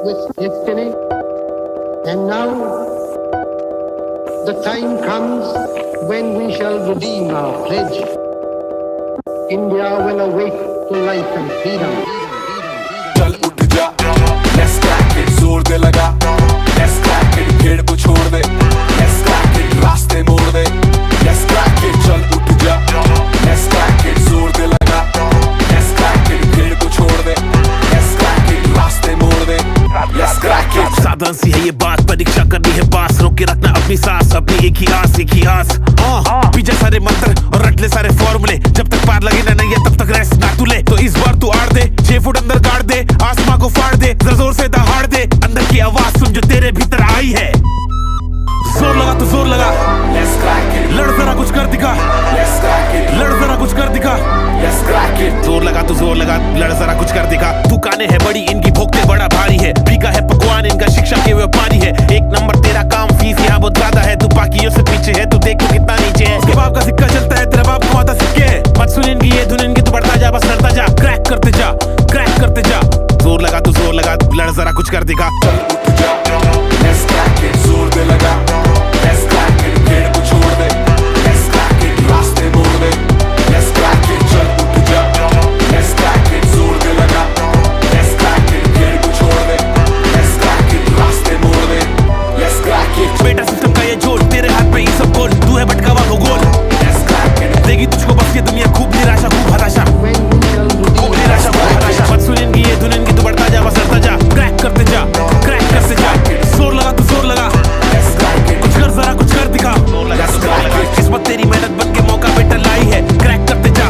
with destiny. And now the time comes when we shall redeem our pledge. India will awake to life and freedom. चल उठ जा, let's crack it, जोर दे लगा, let's crack it, भीड़ को छोड़ दे, let's crack it, रास्ते मोड़ दे, let's crack it, चल उठ जा, let's crack it, जोर दे लगा, let's crack it, भीड़ को छोड़ दे, let's crack it, रास्ते मोड़ दे, let's crack it। साधारण सी है ये बात, परीक्षा करनी है पास, रोके रखना अपनी सांस, अपनी एक ही आस पीछे सारे मंत्र और रट ले सारे फॉर्मूले, जब तक पार लगे ना नहीं है तब तक रेस्ट ना तू ले। तो इस बार तू आड़ दे, 6 फुट अंदर गाड़ दे, आसमां को फाड़ दे, जरा जोर से दहाड़ दे, अंदर की आवाज सुन जो तेरे भीतर आई है। जोर लगा तो जोर लगा, let's crack it, लड़ जरा कुछ कर दिखा, let's crack it, लड़ जरा कुछ कर दिखा, let's crack it। जोर लगा तो जोर लगा, लड़ जरा कुछ कर दिखा। दुकानें है बड़ी इनकी, भोगते बड़ा भारी है, बिका है पकवान इनका, शिक्षा के व्यापारी है। एक नंबर तेरा काम, फीस यहाँ बहुत ज्यादा है, तू बाकियों से पीछे है, तू देख तो कितना नीचे है। उसके बाप का सिक्का चलता है, तेरा बाप कमाता सिक्के है। मत सुन इनकी ये धुन इनकी, तू बढ़ता जा बस लड़ता जा, क्रैक करते जा, क्रैक करते जा। जोर लगा तो जोर लगा, लड़ जरा कुछ कर दिखा। चल उठ जा, let's crack it, जोर दे लगा, let's crack it, भीड़ को छोड़ दे, let's crack it, रास्ते मोड़ दे, let's crack it, चल उठ जा, let's crack it, जोर दे लगा, let's crack it, भीड़ को छोड़ दे, let's crack it, रास्ते मोड़ दे, let's crack it। बेटा सिस्टम का ये जोड़, तेरे हाथ में ये सब गोल, तू है भटका हुआ भूगोल, let's crack it, देगी तुझको बस ये दुनिया, खूब निराशा खूब हताशा, When we shall खूब redeem निराशा खूब हताशा। मत सुन इनकी ये धुन इनकी, तू बढ़ता जा बस लड़ता जा, क्रैक करते जा, क्रैक करते जा। जोर लगा तो जोर लगा, let's crack it, कुछ कर जरा कुछ कर दिखा। let's crack it। किस्मत तेरी मेहनत बन के मौका बेटा लाई है, क्रैक करते जा,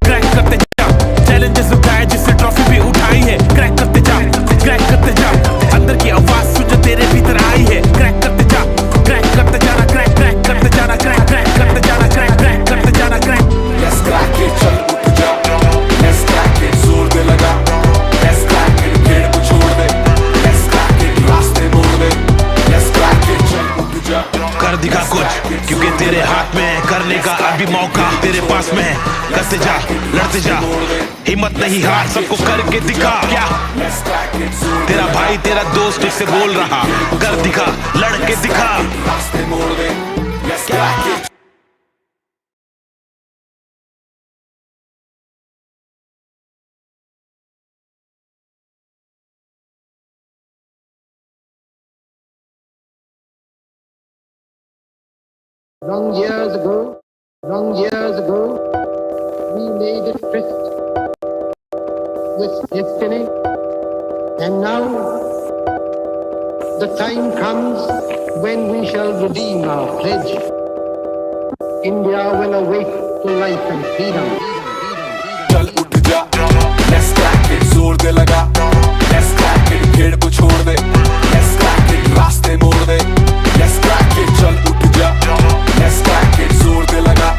क्रैक करते जा। चैलेंजेस उठाए जिससे ट्रॉफी भी उठाई है, क्रैक करते जा, क्रैक करते जा। अंदर की आवाज सुन जो तेरे भीतर आई है, क्रैक करते जा, क्रैक करते जाना, क्रैक क्रैक करते जाना, क्रैक क्रैक करते जाना, क्रैक क्रैक करते जाना, क्रैक। let's crack it, चल उठ जा, let's crack it, जोर दे लगा, let's crack it, भीड़ को छोड़ दे, let's crack it, रास्ते मोड़ दे, let's crack it, चल उठ जा, कर दिखा कुछ, क्योंकि तेरे हाथ में है करने का अभी मौका, तेरे पास में है, करते जा, लड़ते जा, हिम्मत नहीं हार, सबको करके दिखा। क्या let's crack it, जोर तेरा भाई तेरा दोस्त तुझसे बोल रहा, कर दिखा, लड़के दिखा। रास्ते मोड़ दे, let's crack it। Long years ago, we made a tryst with destiny. And now the time comes when we shall redeem our pledge. India will awake to life and freedom. चल उठ जा, let's crack it, जोर दे लगा, let's crack it, भीड़ को छोड़ दे, let's crack it, रास्ते मोड़ दे, let's crack it, चल उठ जा, let's crack it, जोर दे लगा,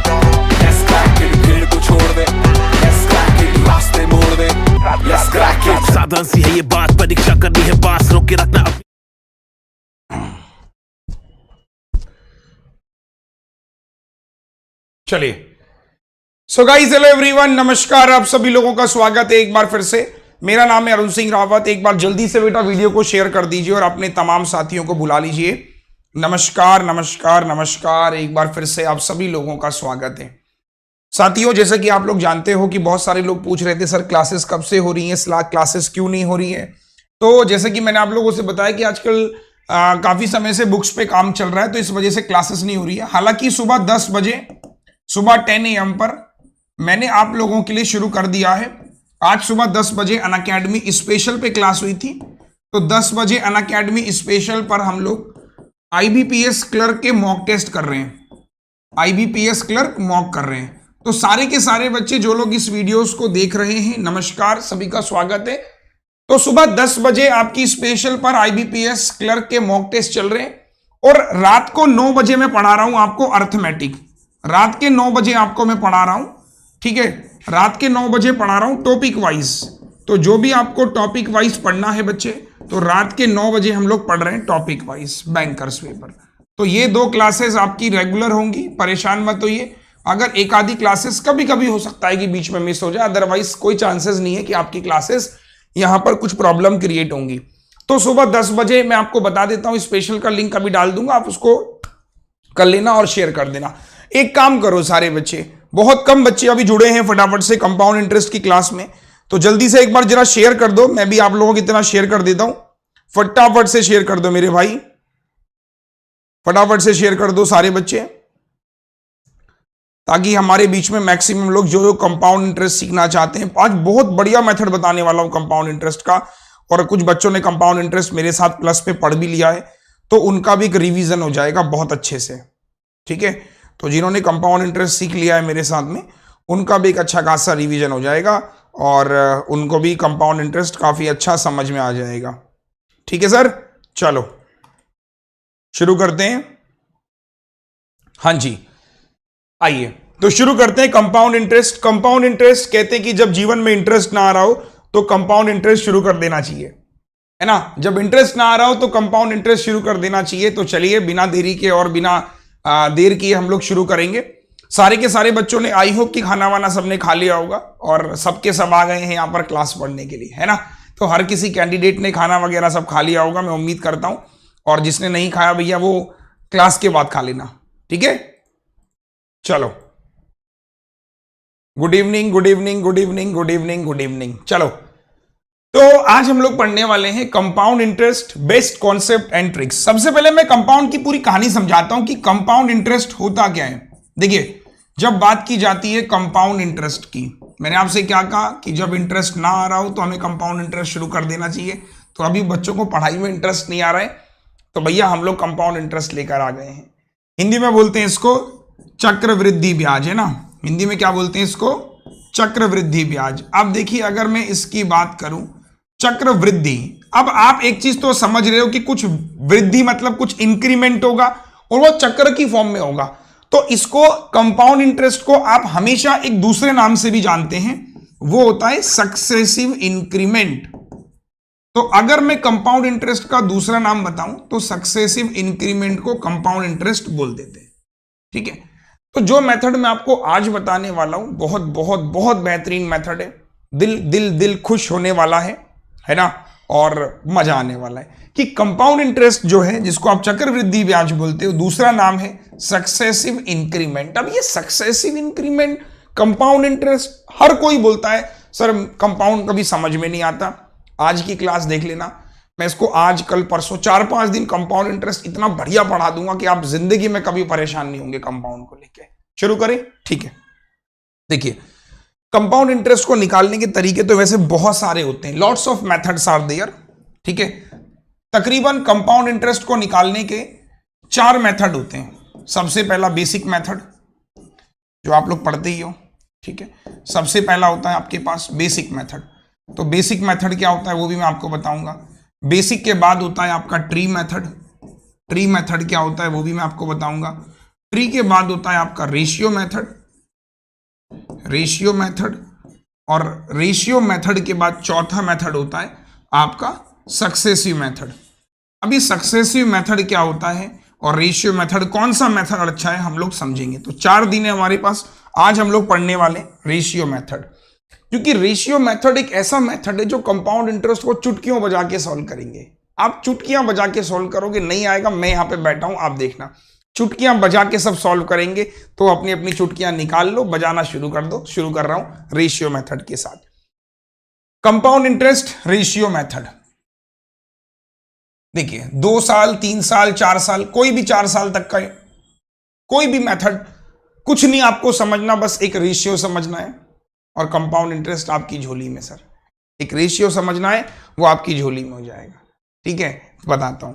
let's crack it, भीड़ को छोड़ दे, let's crack it, रास्ते मोड़ दे, let's crack it। साधारण सी है ये बात, परीक्षा करनी है पास, रोके रखना अपनी। चलिए, सो गाइस, हेलो एवरीवन, नमस्कार, आप सभी लोगों का स्वागत है एक बार फिर से। मेरा नाम है अरुण सिंह रावत। एक बार जल्दी से बेटा वीडियो को शेयर कर दीजिए और अपने तमाम साथियों को बुला लीजिए। नमस्कार नमस्कार नमस्कार, एक बार फिर से आप सभी लोगों का स्वागत है। साथियों, जैसे कि आप लोग जानते हो कि बहुत सारे लोग पूछ रहे थे सर क्लासेस कब से हो रही हैं, क्लासेस क्यों नहीं हो रही है। तो जैसे कि मैंने आप लोगों से बताया कि आजकल काफ़ी समय से बुक्स पे काम चल रहा है, तो इस वजह से क्लासेस नहीं हो रही है। हालांकि सुबह 10 बजे, सुबह 10 AM पर मैंने आप लोगों के लिए शुरू कर दिया है। आज सुबह 10 बजे अनअकैडमी स्पेशल पे क्लास हुई थी, तो 10 बजे अनअकैडमी स्पेशल पर हम लोग IBPS क्लर्क के मॉक टेस्ट कर रहे हैं। IBPS क्लर्क मॉक कर रहे हैं। तो सारे के सारे बच्चे जो लोग इस वीडियोस को देख रहे हैं, नमस्कार, सभी का स्वागत है। तो सुबह 10 बजे आपकी स्पेशल पर IBPS क्लर्क के मॉक टेस्ट चल रहे हैं, और रात को 9 बजे मैं पढ़ा रहा हूं आपको अर्थमेटिक। रात के 9 बजे आपको मैं पढ़ा रहा हूं, ठीक है, रात के 9 बजे पढ़ा रहा हूं टॉपिक वाइज। तो जो भी आपको टॉपिक वाइज पढ़ना है बच्चे, तो रात के 9 बजे हम लोग पढ़ रहे हैं टॉपिक वाइज बैंकर्स पेपर। तो ये 2 क्लासेस आपकी रेगुलर होंगी, परेशान मत होइए। अगर एक आधी क्लासेस कभी कभी हो सकता है कि बीच में मिस हो जाए, अदरवाइज कोई चांसेस नहीं है कि आपकी क्लासेस यहां पर कुछ प्रॉब्लम क्रिएट होंगी। तो सुबह 10 बजे मैं आपको बता देता हूं, स्पेशल का लिंक अभी डाल दूंगा, आप उसको कर लेना और शेयर कर देना। एक काम करो सारे बच्चे, बहुत कम बच्चे अभी जुड़े हैं फटाफट से कंपाउंड इंटरेस्ट की क्लास में, तो जल्दी से एक बार जरा शेयर कर दो। मैं भी आप लोगों की तरह शेयर कर देता हूं, फटाफट से शेयर कर दो मेरे भाई, फटाफट से शेयर कर दो सारे बच्चे, ताकि हमारे बीच में मैक्सिमम लोग जो कंपाउंड इंटरेस्ट सीखना चाहते हैं। आज बहुत बढ़िया मेथड बताने वाला हूं कंपाउंड इंटरेस्ट का, और कुछ बच्चों ने कंपाउंड इंटरेस्ट मेरे साथ प्लस पे पढ़ भी लिया है, तो उनका भी एक रिवीजन हो जाएगा बहुत अच्छे से। ठीक है, तो जिन्होंने कंपाउंड इंटरेस्ट सीख लिया है मेरे साथ में, उनका भी एक अच्छा खासा रिवीजन हो जाएगा और उनको भी कंपाउंड इंटरेस्ट काफी अच्छा समझ में आ जाएगा। ठीक है सर, चलो शुरू करते हैं। हाँ जी, आइए तो शुरू करते हैं कंपाउंड इंटरेस्ट। कंपाउंड इंटरेस्ट कहते हैं कि जब जीवन में इंटरेस्ट ना आ रहा हो तो कंपाउंड इंटरेस्ट शुरू कर देना चाहिए, है ना। जब इंटरेस्ट ना आ रहा हो तो कंपाउंड इंटरेस्ट शुरू कर देना चाहिए। तो चलिए बिना देरी के और बिना देर किए हम लोग शुरू करेंगे। सारे के सारे बच्चों ने आई होप कि खाना वाना सबने खा लिया होगा और सबके सब आ गए हैं यहाँ पर क्लास पढ़ने के लिए, है ना। तो हर किसी कैंडिडेट ने खाना वगैरह सब खा लिया होगा, मैं उम्मीद करता हूं। और जिसने नहीं खाया भैया वो क्लास के बाद खा लेना, ठीक है। चलो, good evening, good evening, good evening, good evening, good evening. चलो, तो आज हम लोग पढ़ने वाले हैं compound interest, best concept and tricks. सबसे पहले मैं कंपाउंड की पूरी कहानी समझाता हूं कि कंपाउंड इंटरेस्ट होता क्या है। देखिए, जब बात की जाती है कंपाउंड इंटरेस्ट की, मैंने आपसे क्या कहा कि जब इंटरेस्ट ना आ रहा हो तो हमें कंपाउंड इंटरेस्ट शुरू कर देना चाहिए। तो अभी बच्चों को पढ़ाई में इंटरेस्ट नहीं आ रहा है, तो भैया हम लोग कंपाउंड इंटरेस्ट लेकर आ गए हैं। हिंदी में बोलते हैं इसको चक्रवृद्धि ब्याज, है ना। हिंदी में क्या बोलते हैं इसको? चक्रवृद्धि ब्याज। अब देखिए, अगर मैं इसकी बात करूं चक्रवृद्धि, अब आप एक चीज तो समझ रहे हो कि कुछ वृद्धि मतलब कुछ इंक्रीमेंट होगा और वो चक्र की फॉर्म में होगा। तो इसको कंपाउंड इंटरेस्ट को आप हमेशा एक दूसरे नाम से भी जानते हैं, वो होता है सक्सेसिव इंक्रीमेंट। तो अगर मैं कंपाउंड इंटरेस्ट का दूसरा नाम बताऊं तो सक्सेसिव इंक्रीमेंट को कंपाउंड इंटरेस्ट बोल देते हैं, ठीक है। तो जो मेथड मैं आपको आज बताने वाला हूं बहुत बहुत बहुत बेहतरीन मेथड है, दिल दिल दिल खुश होने वाला है ना, और मजा आने वाला है कि कंपाउंड इंटरेस्ट जो है, जिसको आप चक्रवृद्धि ब्याज बोलते हो, दूसरा नाम है सक्सेसिव इंक्रीमेंट। अब ये सक्सेसिव इंक्रीमेंट, कंपाउंड इंटरेस्ट, हर कोई बोलता है सर कंपाउंड कभी समझ में नहीं आता। आज की क्लास देख लेना, मैं इसको आज कल परसों 4-5 दिन कंपाउंड इंटरेस्ट इतना बढ़िया पढ़ा दूंगा कि आप जिंदगी में कभी परेशान नहीं होंगे कंपाउंड को लेके। शुरू करें, ठीक है। देखिए, कंपाउंड इंटरेस्ट को निकालने के तरीके तो वैसे बहुत सारे होते हैं, lots of methods are there, ठीक है। तकरीबन कंपाउंड इंटरेस्ट को निकालने के 4 मेथड होते हैं। सबसे पहला बेसिक मेथड, जो आप लोग पढ़ते ही हो, ठीक है। सबसे पहला होता है आपके पास बेसिक मेथड। तो बेसिक मेथड क्या होता है वो भी मैं आपको बताऊंगा। बेसिक के बाद होता है आपका ट्री मेथड। ट्री मेथड क्या होता है वो भी मैं आपको बताऊंगा। ट्री के बाद होता है आपका रेशियो मेथड, रेशियो मेथड, और रेशियो मेथड के बाद चौथा मेथड होता है आपका सक्सेसिव मेथड। अभी सक्सेसिव मेथड क्या होता है और रेशियो मेथड, कौन सा मेथड अच्छा है, हम लोग समझेंगे। तो 4 दिन है हमारे पास, आज हम लोग पढ़ने वाले रेशियो मेथड, क्योंकि रेशियो मेथड एक ऐसा मेथड है जो कंपाउंड इंटरेस्ट को चुटकियों बजा के सॉल्व करेंगे। आप चुटकियां बजा के सॉल्व करोगे, नहीं आएगा, मैं यहां पे बैठा हूं, आप देखना, चुटकियां बजा के सब सॉल्व करेंगे। तो अपनी अपनी चुटकियां निकाल लो, बजाना शुरू कर दो। शुरू कर रहा हूं रेशियो मेथड के साथ। कंपाउंड इंटरेस्ट रेशियो मेथड, देखिए 2 साल, 3 साल, 4 साल, कोई भी 4 साल तक का कोई भी मेथड, कुछ नहीं आपको समझना, बस एक रेशियो समझना है और कंपाउंड इंटरेस्ट आपकी झोली में। सर एक रेशियो समझना है, वो आपकी झोली में हो जाएगा, ठीक है। बताता हूं,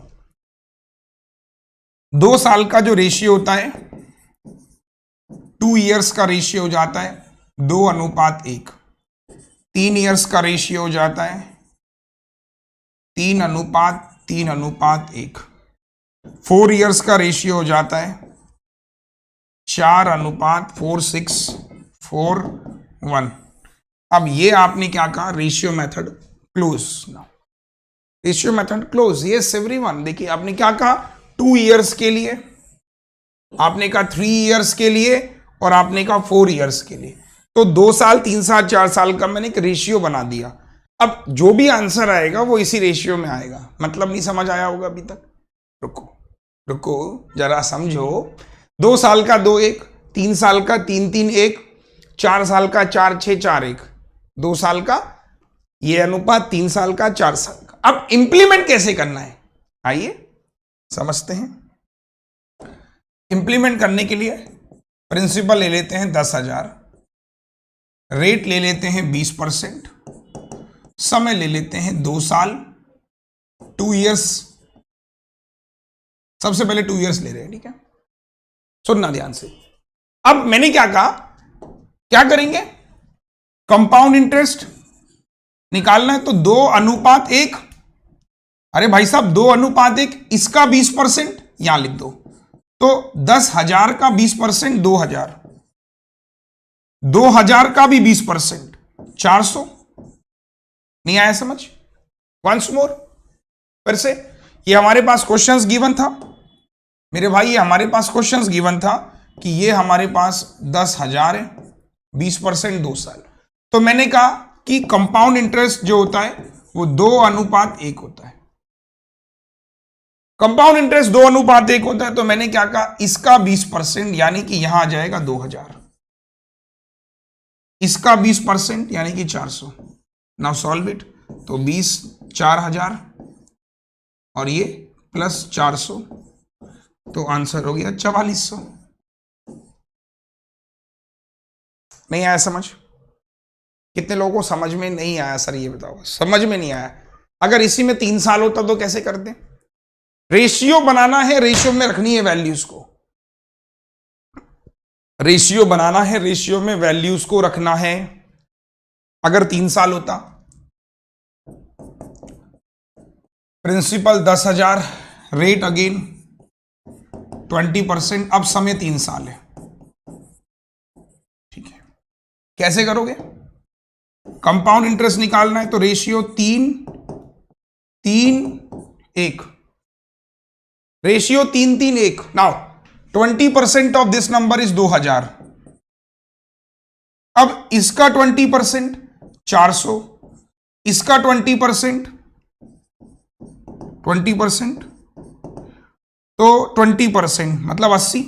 2 साल का जो रेशियो होता है, 2 इयर्स का रेशियो हो जाता है 2:1। 3 इयर्स का रेशियो हो जाता है 3:3:1। 4 इयर्स का रेशियो हो जाता है 4:46:4:1। अब ये आपने क्या कहा, ratio method close. Ratio method close, yes everyone. देखिए आपने क्या कहा, 2 इयर्स के लिए, आपने कहा 3 इयर्स के लिए, और आपने कहा 4 इयर्स के लिए। तो 2 साल, 3 साल, 4 साल का मैंने एक रेशियो बना दिया। अब जो भी आंसर आएगा वो इसी रेशियो में आएगा। मतलब नहीं समझ आया होगा अभी तक? रुको रुको जरा समझो। 2 साल का 2 1, 3 साल का 3 3 1, 4 साल का 4 6 4 1, 2 साल का ये अनुपात, 3 साल का 4 साल का। अब इंप्लीमेंट कैसे करना है आइए समझते हैं। इंप्लीमेंट करने के लिए प्रिंसिपल ले लेते हैं 10,000, रेट ले लेते हैं 20%, समय ले लेते हैं 2 साल, 2 इयर्स। सबसे पहले 2 इयर्स ले रहे हैं, ठीक है? सुनना ध्यान से। अब मैंने क्या कहा, क्या करेंगे? कंपाउंड इंटरेस्ट निकालना है तो 2:1। अरे भाई साहब 2:1, इसका 20% यहां लिख दो तो 10,000 का 20% 2,000, 2,000 का भी 20% 400। नहीं आया समझ? वंस मोर, फिर से। ये हमारे पास क्वेश्चंस गिवन था मेरे भाई, ये हमारे पास क्वेश्चंस गिवन था कि ये हमारे पास 10,000 है, 20% 2 साल। तो मैंने कहा कि कंपाउंड इंटरेस्ट जो होता है वो 2:1 होता है। कंपाउंड इंटरेस्ट 2:1 होता है, तो मैंने क्या कहा, इसका 20% यानी कि यहां आ जाएगा 2,000, इसका 20% यानी कि 400। नाउ सॉल्व इट, तो 20 4,000 और ये प्लस 400, तो आंसर हो गया 4400। नहीं आया समझ? कितने लोगों को समझ में नहीं आया सर ये बताओ? समझ में नहीं आया। अगर इसी में 3 साल होता तो कैसे करते? रेशियो बनाना है, रेशियो में रखनी है वैल्यूज को, रेशियो बनाना है, रेशियो में वैल्यूज को रखना है। अगर 3 साल होता, प्रिंसिपल 10,000, रेट अगेन 20%, अब समय 3 साल है, ठीक है? कैसे करोगे? कंपाउंड इंटरेस्ट निकालना है तो ratio 3 3 1, ratio 3 3 1। Now 20% of this number is 2,000। अब इसका 20% 400, इसका 20% तो 20% मतलब 80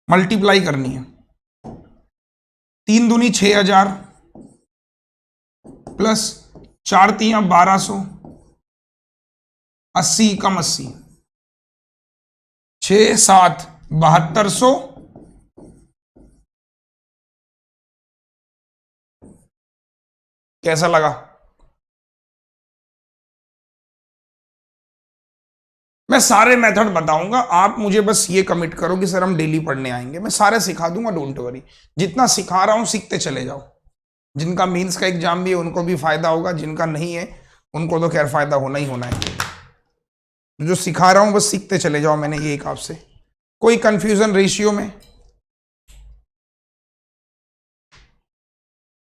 मल्टीप्लाई करनी है। 3 दूनी 6,000 प्लस 4 तिया 1,200, 80 कम 80, 6 7 7200, कैसा लगा? मैं सारे मेथड बताऊंगा, आप मुझे बस ये कमिट करो कि सर हम डेली पढ़ने आएंगे। मैं सारे सिखा दूंगा, डोंट वरी। जितना सिखा रहा हूं सीखते चले जाओ। जिनका मेंस का एग्जाम भी है उनको भी फायदा होगा, जिनका नहीं है उनको तो खैर फायदा होना ही होना है। जो सिखा रहा हूं बस सीखते चले जाओ। मैंने ये एक आपसे, कोई कंफ्यूजन रेशियो में?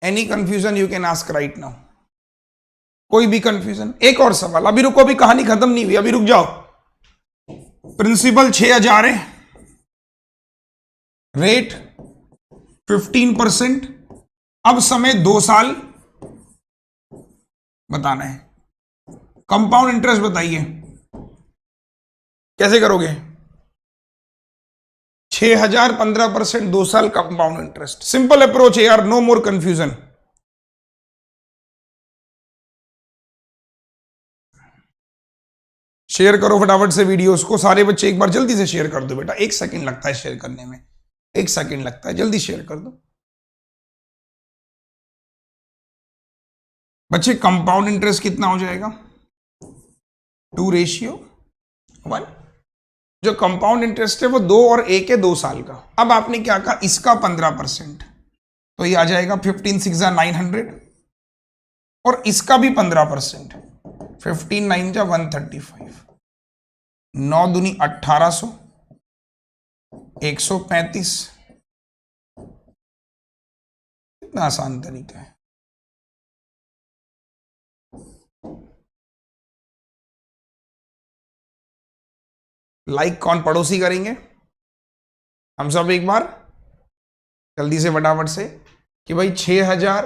Any confusion you can ask right now. कोई भी कंफ्यूजन? एक और सवाल, अभी रुको, अभी कहानी खत्म नहीं हुई, अभी रुक जाओ। प्रिंसिपल 6,000 है, रेट 15%, अब समय 2 साल बताना है। कंपाउंड इंटरेस्ट बताइए कैसे करोगे? 6,000 15%, 2 साल कंपाउंड इंटरेस्ट। सिंपल अप्रोच है यार, नो मोर कंफ्यूजन। शेयर करो फटाफट से वीडियोस को, सारे बच्चे एक बार जल्दी से शेयर कर दो बेटा। 1 सेकंड लगता है शेयर करने में, 1 सेकंड लगता है, जल्दी शेयर कर दो बच्चे। कंपाउंड इंटरेस्ट कितना हो जाएगा? 2:1। जो कंपाउंड इंटरेस्ट है वो 2 और 1 है, 2 साल का। अब आपने क्या कहा, इसका 15%, तो ये आ जाएगा 15 6 900, और इसका भी 15%, 15 9 135, 9 दूनी 1800, 135। कितना आसान तरीका है। लाइक कौन पड़ोसी करेंगे? हम सब एक बार जल्दी से फटाफट से कि भाई 6,000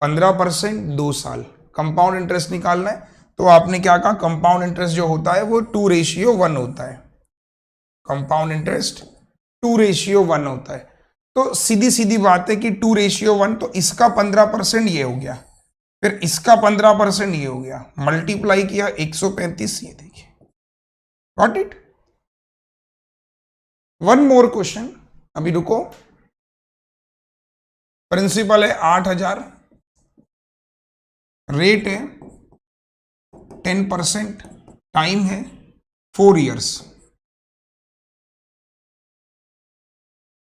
15% 2 साल, कंपाउंड इंटरेस्ट निकालना है। तो आपने क्या कहा, कंपाउंड इंटरेस्ट जो होता है वो 2:1 होता है। कंपाउंड इंटरेस्ट 2:1 होता है। तो सीधी सीधी बात है कि 2:1, तो इसका 15% ये हो गया, फिर इसका 15% ये हो गया, मल्टीप्लाई किया 135, ये देखिए, got it. One more question, अभी रुको। प्रिंसिपल है 8,000, रेट है 10%, टाइम है 4 इयर्स,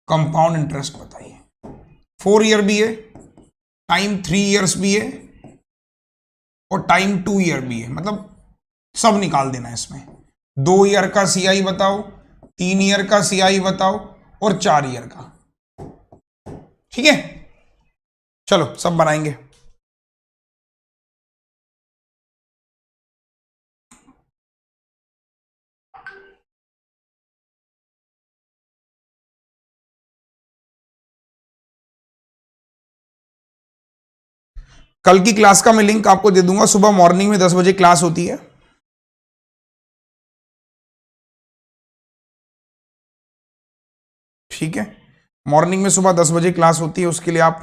कंपाउंड इंटरेस्ट बताइए। 4 ईयर भी है, टाइम 3 इयर्स भी है, और टाइम 2 ईयर भी है, मतलब सब निकाल देना है इसमें। 2 ईयर का सीआई बताओ, 3 ईयर का सीआई बताओ, और 4 ईयर का। ठीक है, चलो सब बनाएंगे। कल की क्लास का मैं लिंक आपको दे दूंगा, सुबह मॉर्निंग में 10 बजे क्लास होती है। ठीक है, मॉर्निंग में सुबह 10 बजे क्लास होती है, उसके लिए आप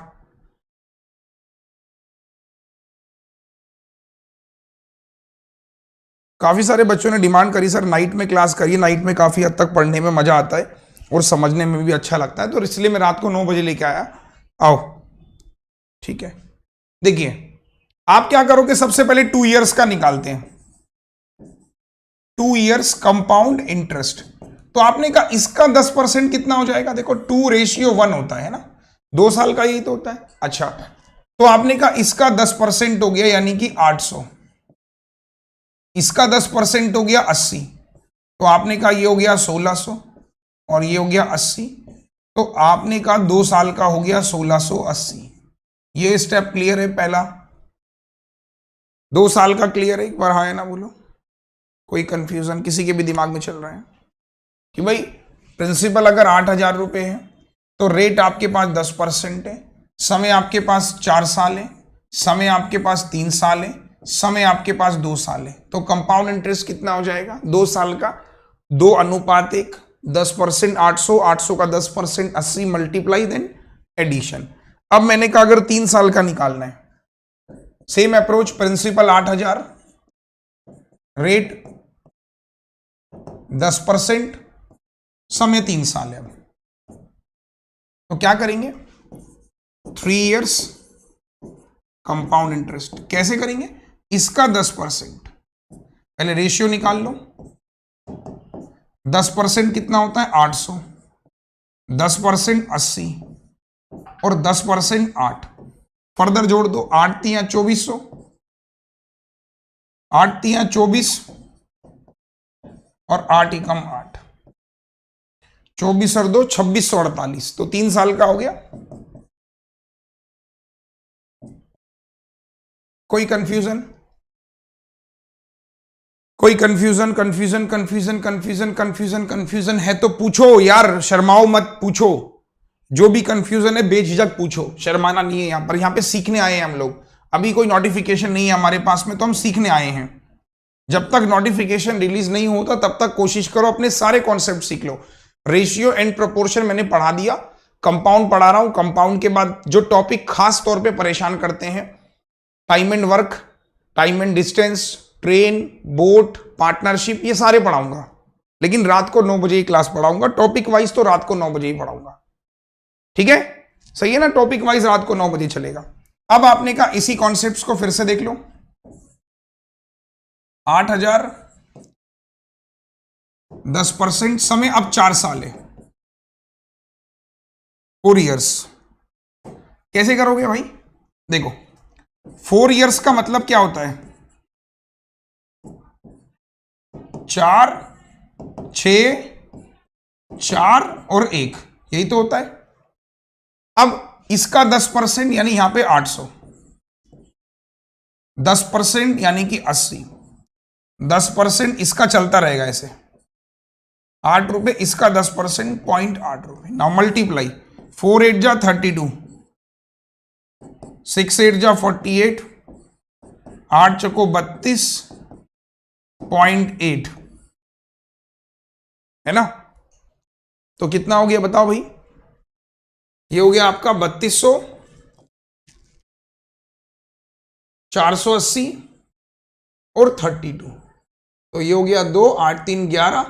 काफी सारे बच्चों ने डिमांड करी सर नाइट में क्लास करिए, नाइट में काफी हद तक पढ़ने में मजा आता है और समझने में भी अच्छा लगता है, तो इसलिए मैं रात को 9 बजे लेके आया। आओ, ठीक है। देखिए आप क्या करोगे, सबसे पहले 2 इयर्स का निकालते हैं। 2 इयर्स कंपाउंड इंटरेस्ट, तो आपने कहा इसका 10% कितना हो जाएगा, देखो 2:1 होता है ना, 2 साल का यही तो होता है। अच्छा, तो आपने कहा इसका 10% हो गया यानी कि 800, इसका 10% हो गया 80, तो आपने कहा ये हो गया 1600 और ये हो गया 80, तो आपने कहा 2 साल का हो गया 1680। ये स्टेप क्लियर है पहला, 2 साल का क्लियर है, एक बार हाँ है ना बोलो। कोई कंफ्यूजन किसी के भी दिमाग में चल रहा है कि भाई प्रिंसिपल अगर 8,000 रुपए है तो रेट आपके पास 10% है, समय आपके पास 4 साल है, समय आपके पास 3 साल है, समय आपके पास 2 साल है, तो कंपाउंड इंटरेस्ट कितना हो जाएगा 2 साल का 2:1, 10% 800, 800 का 10% 80, मल्टीप्लाई देन एडिशन। अब मैंने कहा अगर 3 साल का निकालना है, सेम अप्रोच, प्रिंसिपल 8,000, रेट 10%, समय 3 साल है। तो क्या करेंगे, 3 इयर्स कंपाउंड इंटरेस्ट कैसे करेंगे, इसका 10%, पहले रेशियो निकाल लो। 10% कितना होता है 800, 10% 80 और 10% 8, फर्दर जोड़ दो, 8 तिया 2400, 8 तिया 24 और 8 एकम 8, 24 और 2 2648, तो 3 साल का हो गया। कोई कंफ्यूजन, कोई confusion confusion confusion confusion confusion confusion है तो पूछो यार, शर्माओ मत, पूछो। जो भी कंफ्यूजन है बेझिझक पूछो, शर्माना नहीं है। यहाँ पे सीखने आए हैं हम लोग, अभी कोई नोटिफिकेशन नहीं है हमारे पास में, तो हम सीखने आए हैं। जब तक नोटिफिकेशन रिलीज नहीं होता तब तक कोशिश करो अपने सारे कॉन्सेप्ट सीख लो। रेशियो एंड प्रोपोर्शन मैंने पढ़ा दिया, कंपाउंड पढ़ा रहा हूं। कंपाउंड के बाद जो टॉपिक खास तौर पे परेशान करते हैं, time and work, time and distance, train, boat, partnership, ये सारे पढ़ाऊंगा, लेकिन रात को 9 बजे ही क्लास पढ़ाऊंगा। टॉपिक वाइज तो रात को 9 बजे ही पढ़ाऊंगा, ठीक है, सही है ना। टॉपिक वाइज रात को 9 बजे चलेगा। अब आपने कहा इसी कॉन्सेप्ट्स को फिर से देख लो। 8,000, 10%, समय अब 4 साल है, 4 इयर्स। कैसे करोगे भाई, देखो 4 इयर्स का मतलब क्या होता है, 4, 6, 4 और 1, यही तो होता है। अब इसका 10% यानी यहां पे 800, 10% यानी कि 80, 10% इसका चलता रहेगा ऐसे, 8 रुपए, इसका 10% 0.8 रुपए। नाउ मल्टीप्लाई, 4 8 जा 32, 6 8 जा 48, 8 चको 32.8 है ना। तो कितना हो गया बताओ भाई, ये हो गया आपका 3200, 480 और 32। तो ये हो गया 2 8 3 11,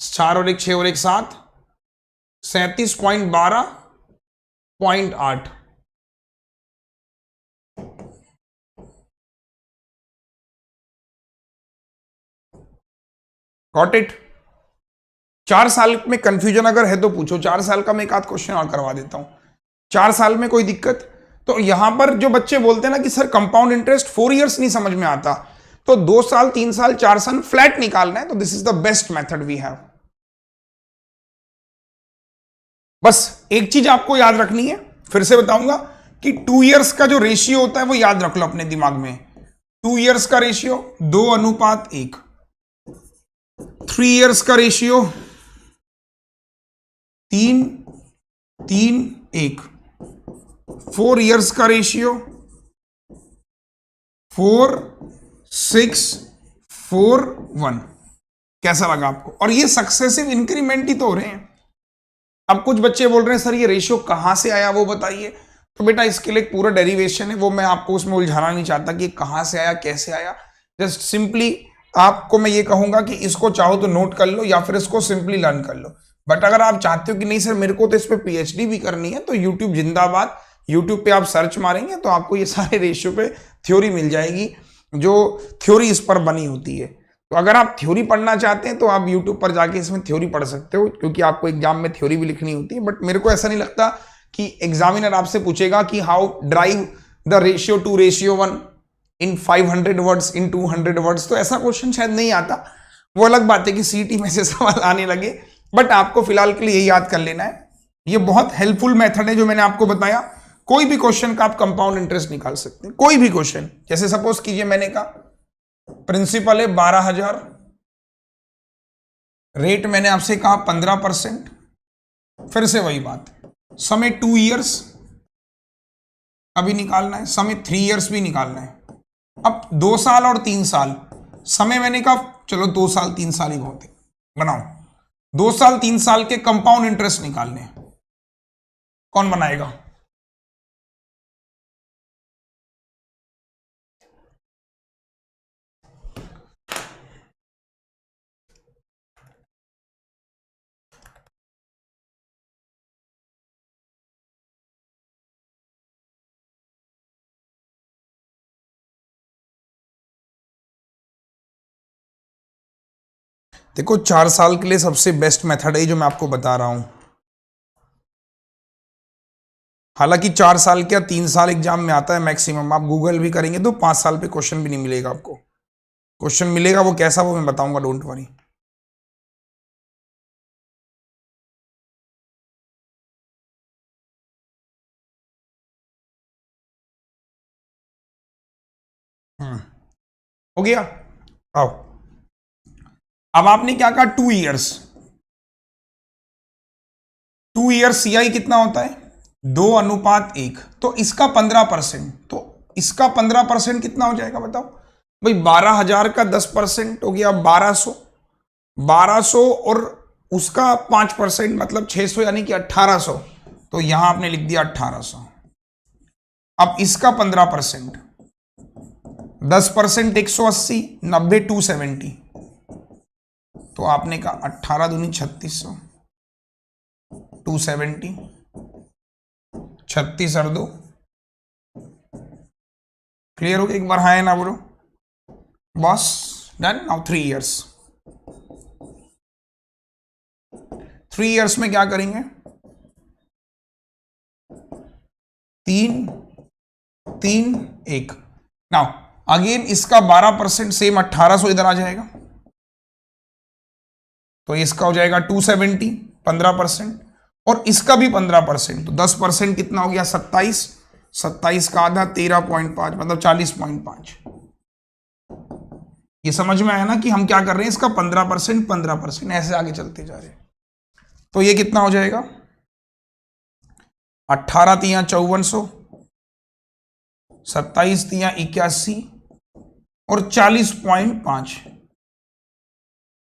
4 और 1 6 और 1 7, 37.12.8। Got it. 4 साल में कंफ्यूजन अगर है तो पूछो, 4 साल का मैं एक आध क्वेश्चन और करवा देता हूं। 4 साल में कोई दिक्कत? तो यहां पर जो बच्चे बोलते हैं ना कि सर कंपाउंड इंटरेस्ट 4 इयर्स नहीं समझ में आता, तो 2 साल 3 साल 4 साल फ्लैट निकालना है, तो this is the best method we have. बस एक चीज आपको याद रखनी है, फिर से बताऊंगा कि 2 इयर्स का जो रेशियो होता है वो याद रख लो अपने दिमाग में। 2 इयर्स का रेशियो 2:1, 3 इयर्स का रेशियो 3:3:1, 4 इयर्स का रेशियो 4:6:4:1। कैसा लगा आपको? और ये सक्सेसिव इंक्रीमेंट ही तो हो रहे हैं। अब कुछ बच्चे बोल रहे हैं सर ये रेशियो कहां से आया वो बताइए। तो बेटा इसके लिए एक पूरा डेरिवेशन है, वो मैं आपको उसमें उलझाना नहीं चाहता कि कहां से आया कैसे आया। जस्ट सिंपली आपको मैं ये कहूंगा कि इसको चाहो तो नोट कर लो या फिर इसको सिंपली लर्न कर लो। बट अगर आप चाहते हो कि नहीं सर मेरे को तो इस पे पीएचडी भी करनी है, तो यूट्यूब जिंदाबाद। यूट्यूब पे आप सर्च मारेंगे तो आपको ये सारे रेशियो पे थ्योरी मिल जाएगी, जो थ्योरी इस पर बनी होती है। तो अगर आप थ्योरी पढ़ना चाहते हैं तो आप यूट्यूब पर जाके इसमें थ्योरी पढ़ सकते हो, क्योंकि आपको एग्जाम में थ्योरी भी लिखनी होती है। बट मेरे को ऐसा नहीं लगता कि एग्जामिनर आपसे पूछेगा कि how drive the ratio two ratio 1 in 500 words in 200 words. तो ऐसा क्वेश्चन शायद नहीं आता। वो अलग बात है कि सीटी में से सवाल आने लगे, बट आपको फिलहाल के लिए यही याद कर लेना है। ये बहुत हेल्पफुल मेथड है जो मैंने आपको बताया। कोई भी क्वेश्चन का आप कंपाउंड इंटरेस्ट निकाल सकते हैं, कोई भी क्वेश्चन। जैसे सपोज कीजिए मैंने कहा प्रिंसिपल है 12,000, रेट मैंने आपसे कहा 15%। फिर से वही बात, समय 2 इयर्स अभी निकालना है, समय 3 इयर्स भी निकालना है। अब 2 साल और 3 साल, समय मैंने कहा चलो 2 साल 3 साल ही बहुत है, बनाओ 2 साल 3 साल के कंपाउंड इंटरेस्ट निकालने हैं। कौन बनाएगा? देखो 4 साल के लिए सबसे बेस्ट मेथड है जो मैं आपको बता रहा हूं। हालांकि 4 साल क्या 3 साल एग्जाम में आता है मैक्सिमम। आप गूगल भी करेंगे तो 5 साल पे क्वेश्चन भी नहीं मिलेगा आपको। क्वेश्चन मिलेगा वो कैसा वो मैं बताऊंगा, डोंट वरी। हो गया। आओ अब आपने क्या कहा 2 इयर्स। 2 इयर्स सीआई कितना होता है 2:1। तो इसका 15%, तो इसका 15% कितना हो जाएगा बताओ भाई। 12,000 का 10% हो गया 1200। 1200 और उसका 5% मतलब 600 यानी कि 1800। तो यहां आपने लिख दिया 1800। अब इसका 15%, 10% 180, 90 270। तो आपने कहा 18 दूनी 3600, 270, 36 और 2। क्लियर हो गया? एक बार हाँ है ना बोलो boss. Done. Now 3 years. 3 years में क्या करेंगे 3:3:1। नाउ अगेन इसका 12% सेम 1800 इधर आ जाएगा, तो इसका हो जाएगा 270 15%, और इसका भी 15%। तो 10% कितना हो गया 27। 27 का आधा 13.5 मतलब 40.5। ये समझ में आया ना कि हम क्या कर रहे हैं, इसका 15% 15% ऐसे आगे चलते जा रहे हैं। तो ये कितना हो जाएगा 18 3 5400, 27 तिया 81 और 40.5।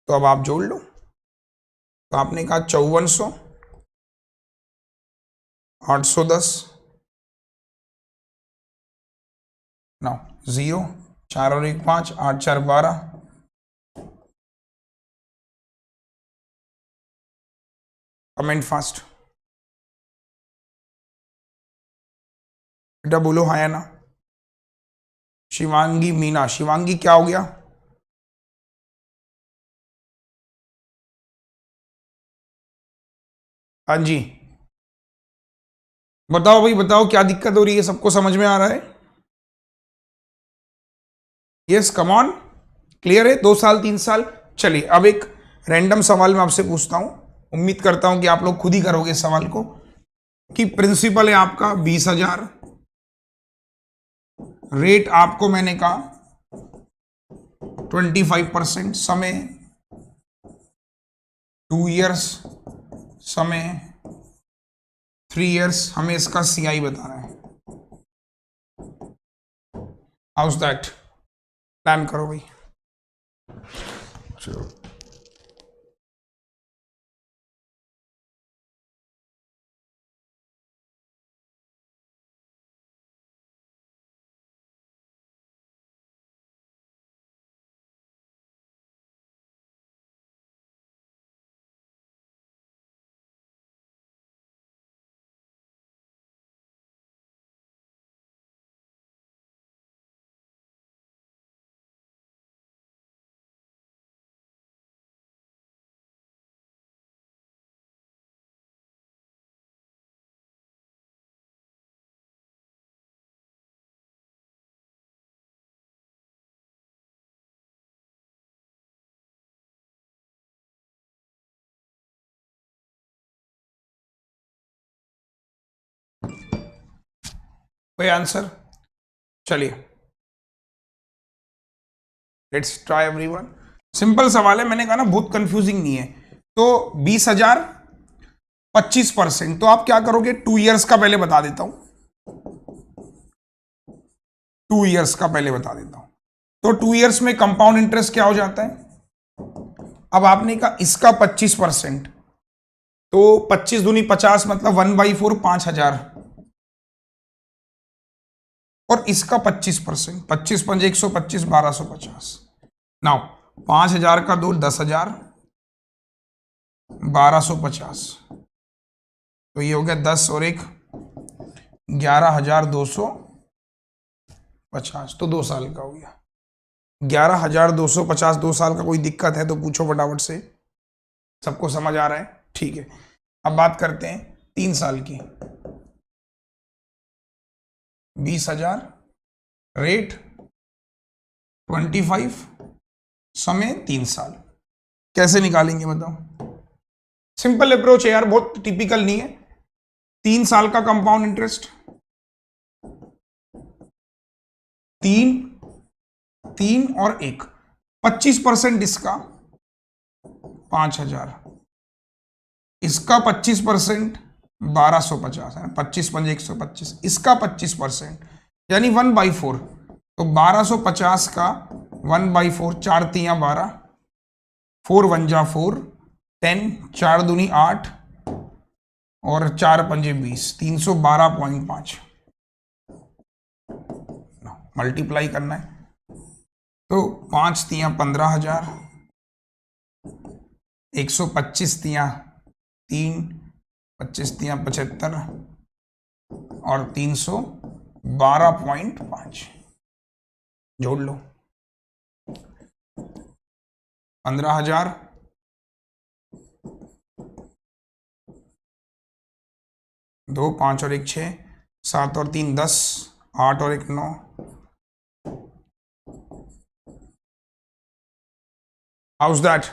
तो अब आप जोड़ लो। तो आपने कहा 5400, 810, 9 0, 4 और 1 5, 8 4 12। कमेंट फास्ट बेटा, बोलो हाँ या ना। शिवांगी मीना, शिवांगी क्या हो गया? हाँ जी बताओ भाई, बताओ क्या दिक्कत हो रही है? सबको समझ में आ रहा है? यस कम ऑन, क्लियर है? 2 साल 3 साल। चलिए अब एक रैंडम सवाल मैं आपसे पूछता हूं, उम्मीद करता हूं कि आप लोग खुद ही करोगे इस सवाल को। कि प्रिंसिपल है आपका 20,000, रेट आपको मैंने कहा 25%, समय 2 इयर्स, समय 3 इयर्स, हमें इसका सीआई बताना है। House that? प्लान करो भाई। चलो कोई आंसर? चलिए लेट्स ट्राई एवरीवन। सिंपल सवाल है, मैंने कहा ना बहुत कंफ्यूजिंग नहीं है। तो 20,000 25%, तो आप क्या करोगे? 2 इयर्स का पहले बता देता हूं, 2 इयर्स का पहले बता देता हूं। तो 2 इयर्स में कंपाउंड इंटरेस्ट क्या हो जाता है? अब आपने कहा इसका 25%, तो 25 दूनी 50, मतलब 1/4 5,000, और इसका 25%, 25 पंजे 125, 1250। नाउ 5,000 का 2 10,000, 1250, तो ये हो गया 10 और 1 11,250। तो 2 साल का हो गया 11,250। 2 साल का कोई दिक्कत है तो पूछो फटाफट से। सबको समझ आ रहा है? ठीक है। अब बात करते हैं 3 साल की। 20,000, रेट 25, समय 3 साल। कैसे निकालेंगे बताओ? सिंपल अप्रोच है यार, बहुत टिपिकल नहीं है। 3 साल का कंपाउंड इंटरेस्ट, 3 और 1, 25% इसका 5,000, इसका 25% 1250 है, 25 पंजे 125, इसका 25% यानी 1/4। तो 1250 का 1/4, 4 तिया 12, 4 1 जा 4, 10, 4 दूनी 8 और 4 पंजे 20, 312.5 मल्टीप्लाई करना है। तो 5 तिया 15,000, 125 तिया 3, 25 तिया 75 और 312.5 जोड़ लो। 15,000, 2 5 और 1 6, 7 और 3 10, 8 और 1 9। House that?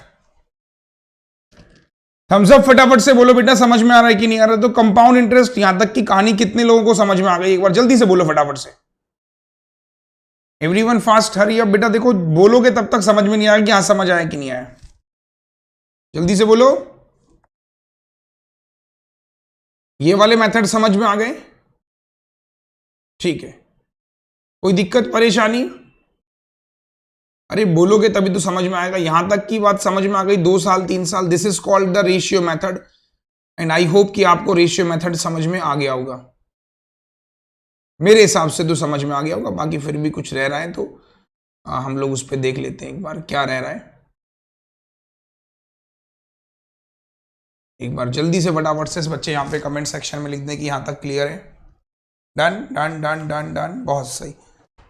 थम्स अप फटाफट से बोलो बेटा, समझ में आ रहा है कि नहीं आ रहा? तो कंपाउंड इंटरेस्ट यहां तक की कहानी कितने लोगों को समझ में आ गई? एक बार जल्दी से बोलो फटाफट से। एवरीवन फास्ट हरी अप बेटा, देखो बोलोगे तब तक समझ में नहीं आएगा कि हाँ समझ आया कि नहीं आया। जल्दी से बोलो। ये वाले मेथड समझ में आ गए? ठीक है। कोई दिक्कत परेशानी? अरे बोलोगे तभी तो समझ में आएगा। यहां तक की बात समझ में आ गई, 2 साल 3 साल, this is called the ratio method and I hope कि आपको रेशियो मेथड समझ में आ गया होगा। मेरे हिसाब से तो समझ में आ गया होगा, बाकी फिर भी कुछ रह रहा है तो हम लोग उस पर देख लेते हैं एक बार क्या रह रहा है। एक बार जल्दी से फटाफट से बच्चे यहाँ पे कमेंट सेक्शन में लिख दें कि यहाँ तक क्लियर है। Done done done done done, बहुत सही।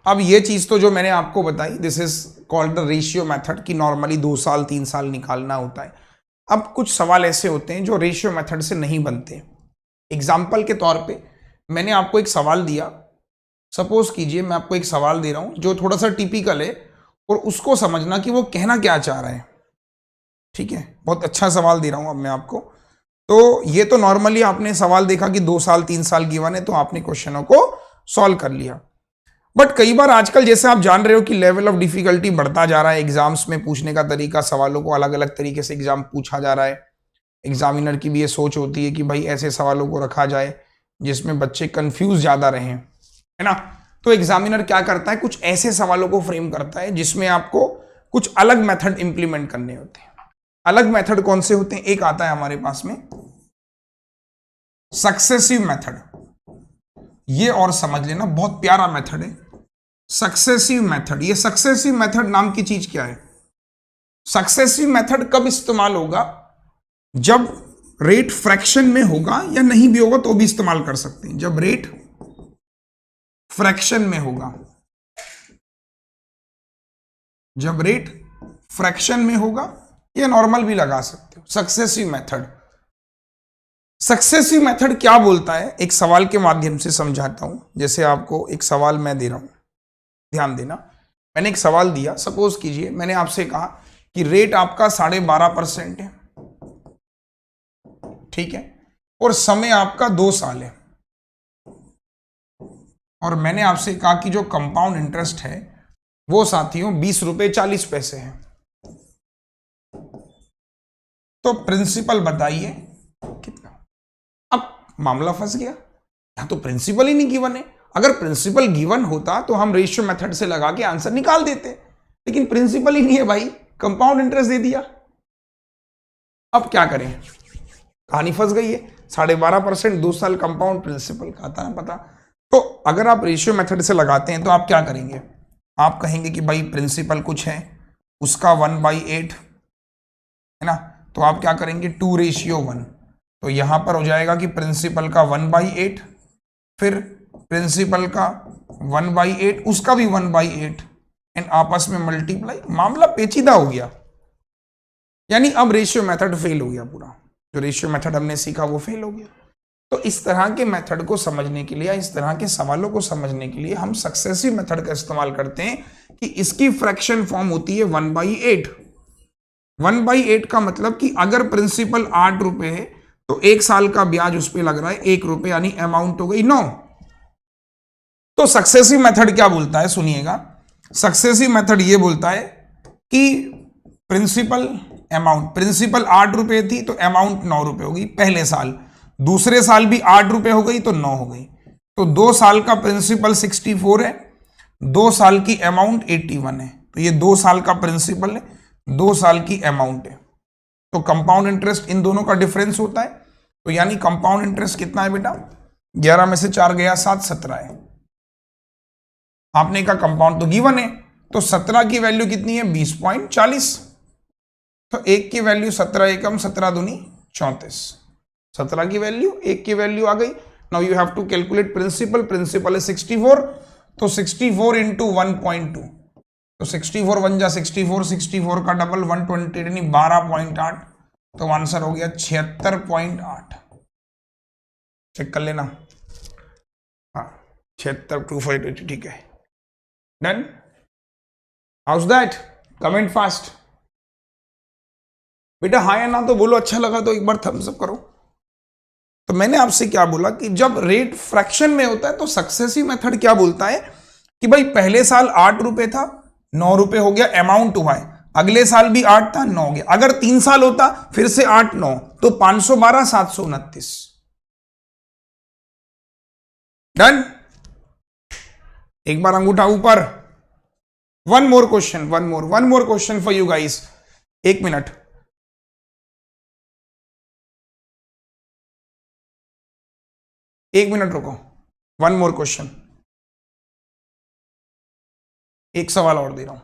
अब ये चीज तो जो मैंने आपको बताई, this is called the ratio method, कि नॉर्मली 2 साल 3 साल निकालना होता है। अब कुछ सवाल ऐसे होते हैं जो रेशियो मेथड से नहीं बनते। एग्जाम्पल के तौर पे मैंने आपको एक सवाल दिया, सपोज कीजिए मैं आपको एक सवाल दे रहा हूं जो थोड़ा सा टिपिकल है और उसको समझना कि वो कहना क्या चाह रहा है। ठीक है, बहुत अच्छा सवाल दे रहा हूं अब मैं आपको। तो ये तो नॉर्मली आपने सवाल देखा कि 2 साल 3 साल गिवन है तो आपने क्वेश्चनों को सॉल्व कर लिया। बट कई बार आजकल जैसे आप जान रहे हो कि लेवल ऑफ डिफिकल्टी बढ़ता जा रहा है, एग्जाम्स में पूछने का तरीका, सवालों को अलग अलग तरीके से एग्जाम पूछा जा रहा है। एग्जामिनर की भी ये सोच होती है कि भाई ऐसे सवालों को रखा जाए जिसमें बच्चे कंफ्यूज ज्यादा रहें, है ना। तो एग्जामिनर क्या करता है, कुछ ऐसे सवालों को फ्रेम करता है जिसमें आपको कुछ अलग मेथड इंप्लीमेंट करने होते हैं। अलग मेथड कौन से होते हैं? एक आता है हमारे पास में सक्सेसिव मेथड। ये और समझ लेना, बहुत प्यारा मेथड है सक्सेसिव मेथड। ये सक्सेसिव मेथड नाम की चीज क्या है? सक्सेसिव मेथड कब इस्तेमाल होगा? जब रेट फ्रैक्शन में होगा, या नहीं भी होगा तो भी इस्तेमाल कर सकते हैं। जब रेट फ्रैक्शन में होगा, जब रेट फ्रैक्शन में होगा, या नॉर्मल भी लगा सकते हो। सक्सेसिव मेथड, सक्सेसिव मेथड क्या बोलता है? एक सवाल के माध्यम से समझाता हूं। जैसे आपको एक सवाल मैं दे रहा हूं, ध्यान देना। मैंने एक सवाल दिया, सपोज कीजिए मैंने आपसे कहा कि रेट आपका 12.5% है, ठीक है, और समय आपका 2 साल है, और मैंने आपसे कहा कि जो कंपाउंड इंटरेस्ट है वो साथियों 20 रुपए 40 पैसे है। तो प्रिंसिपल बताइए कितना। अब मामला फंस गया, यहां तो प्रिंसिपल ही नहीं गिवन है। अगर प्रिंसिपल गिवन होता तो हम रेशियो मेथड से लगा के आंसर निकाल देते, लेकिन प्रिंसिपल ही नहीं है भाई, कंपाउंड इंटरेस्ट दे दिया। अब क्या करें, कहानी फंस गई है। 12.5% 2 साल कंपाउंड, प्रिंसिपल का आता है पता। तो अगर आप रेशियो मेथड से लगाते हैं तो आप क्या करेंगे? आप कहेंगे कि भाई प्रिंसिपल कुछ है, उसका 1/8 है ना, तो आप क्या करेंगे 2:1। तो यहां पर हो जाएगा कि प्रिंसिपल का 1/8, फिर प्रिंसिपल का 1/8, उसका भी 1/8, एंड आपस में मल्टीप्लाई। मामला पेचीदा हो गया, यानी अब रेशियो मेथड फेल हो गया पूरा। जो रेशियो मेथड हमने सीखा वो फेल हो गया। तो इस तरह के मेथड को समझने के लिए, इस तरह के सवालों को समझने के लिए हम सक्सेसिव मेथड का इस्तेमाल करते हैं कि इसकी फ्रैक्शन फॉर्म होती है 1/8। 1/8 का मतलब कि अगर प्रिंसिपल 8 रुपए है तो 1 साल का ब्याज उस पर लग रहा है 1 रुपए, यानी अमाउंट हो गई 9। तो सक्सेसिव मेथड क्या बोलता है, सुनिएगा। सक्सेसिव मेथड ये बोलता है कि प्रिंसिपल अमाउंट, प्रिंसिपल 8 रुपए थी तो अमाउंट 9 रुपए हो गई पहले साल, दूसरे साल भी 8 रुपए हो गई तो 9 हो गई। तो 2 साल का प्रिंसिपल 64 है, 2 साल की अमाउंट 81 है। तो ये 2 साल का प्रिंसिपल है, 2 साल की अमाउंट है। तो कंपाउंड इंटरेस्ट इन दोनों का डिफरेंस होता है। तो यानी कंपाउंड इंटरेस्ट कितना है बेटा? 11 में से 4 गया 7, 17 है। आपने कहा कंपाउंड तो गिवन है, तो 17 की वैल्यू कितनी है? 20.40। तो 1 की वैल्यू 17 एकम 17 दूनी 34। 17 की वैल्यू, 1 की वैल्यू आ गई। Now you have to calculate principal. Principal है 64, तो 64 इंटू 1.2, तो 64 1 जा 64, 64 का डबल 120 यानी 12.8। तो आंसर हो गया 76.8। चेक कर लेना, हाँ 76, ठीक है, done. House that? Comment fast बेटा, हाँ या ना तो बोलो, अच्छा लगा तो एक बार थम्स अप करो। तो मैंने आपसे क्या बोला कि जब रेट फ्रैक्शन में होता है तो सक्सेसिव मेथड क्या बोलता है कि भाई पहले साल 8 रुपए था, 9 रुपए हो गया, अमाउंट हुआ है। अगले साल भी 8 था, 9 हो गया। अगर 3 साल होता फिर से 8 9, तो 512 729। डन। एक बार अंगूठा ऊपर। One more question for you guys. 1 minute. एक मिनट रुको। One more question. एक सवाल और दे रहा हूं।